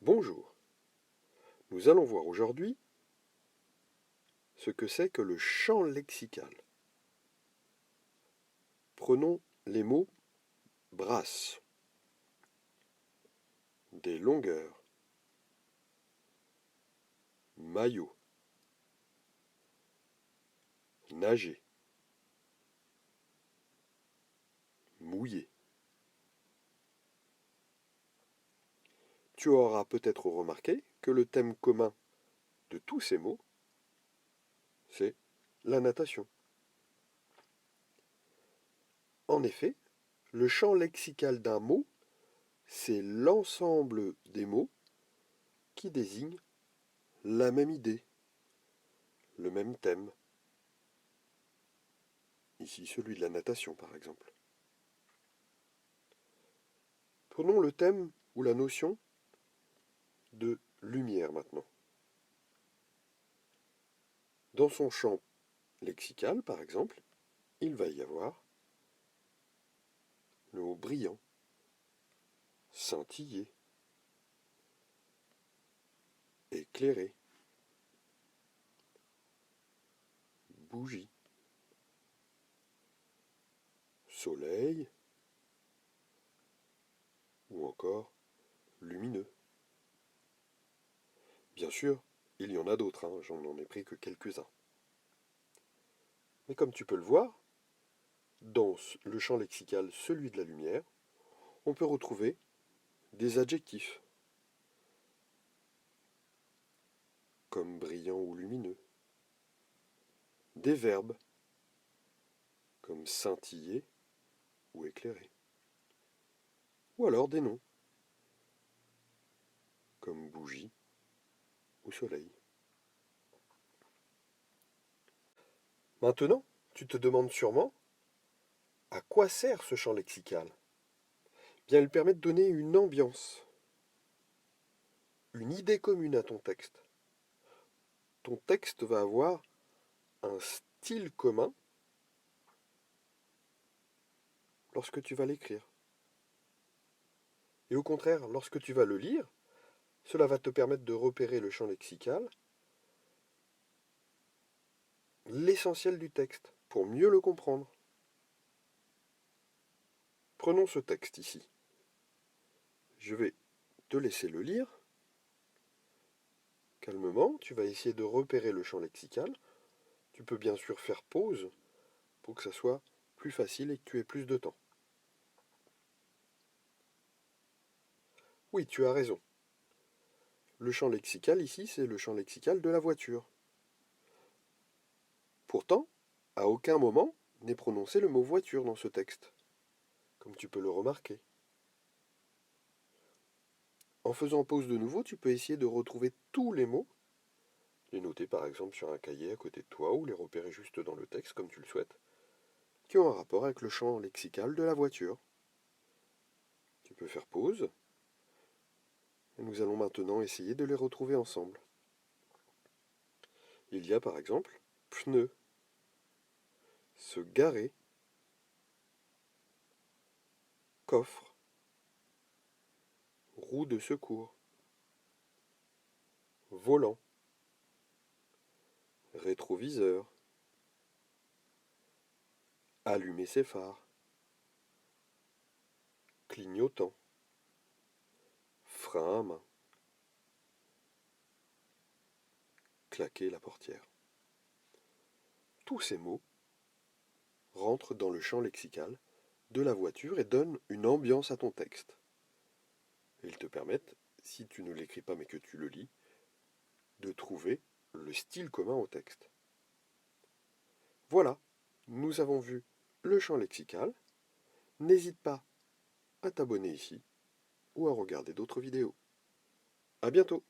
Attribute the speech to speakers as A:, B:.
A: Bonjour, nous allons voir aujourd'hui ce que c'est que le champ lexical. Prenons les mots brasse, des longueurs, maillot, nager, mouiller. Tu auras peut-être remarqué que le thème commun de tous ces mots, c'est la natation. En effet, le champ lexical d'un mot, c'est l'ensemble des mots qui désignent la même idée, le même thème. Ici, celui de la natation, par exemple. Prenons le thème ou la notion de lumière maintenant. Dans son champ lexical, par exemple, il va y avoir le mot brillant, scintiller, éclairer, bougie, soleil ou encore lumineux. Bien sûr, il y en a d'autres, j'en ai pris que quelques-uns. Mais comme tu peux le voir, dans le champ lexical, celui de la lumière, on peut retrouver des adjectifs, comme brillant ou lumineux, des verbes, comme scintiller ou éclairer, ou alors des noms, comme bougie ou soleil. Maintenant, tu te demandes sûrement à quoi sert ce champ lexical. Bien, il permet de donner une ambiance, une idée commune à ton texte. Ton texte va avoir un style commun lorsque tu vas l'écrire. Et au contraire, lorsque tu vas le lire, cela va te permettre de repérer le champ lexical, l'essentiel du texte, pour mieux le comprendre. Prenons ce texte ici. Je vais te laisser le lire. Calmement, tu vas essayer de repérer le champ lexical. Tu peux bien sûr faire pause pour que ça soit plus facile et que tu aies plus de temps. Oui, tu as raison. Le champ lexical ici, c'est le champ lexical de la voiture. Pourtant, à aucun moment n'est prononcé le mot voiture dans ce texte, comme tu peux le remarquer. En faisant pause de nouveau, tu peux essayer de retrouver tous les mots, les noter par exemple sur un cahier à côté de toi ou les repérer juste dans le texte comme tu le souhaites, qui ont un rapport avec le champ lexical de la voiture. Tu peux faire pause, et nous allons maintenant essayer de les retrouver ensemble. Il y a par exemple pneu, se garer, coffre, roue de secours, volant, rétroviseur, allumer ses phares, clignotant, frein à main, claquer la portière. Tous ces mots rentrent dans le champ lexical de la voiture et donnent une ambiance à ton texte. Ils te permettent, si tu ne l'écris pas mais que tu le lis, de trouver le style commun au texte. Voilà, nous avons vu le champ lexical. N'hésite pas à t'abonner ici ou à regarder d'autres vidéos. À bientôt!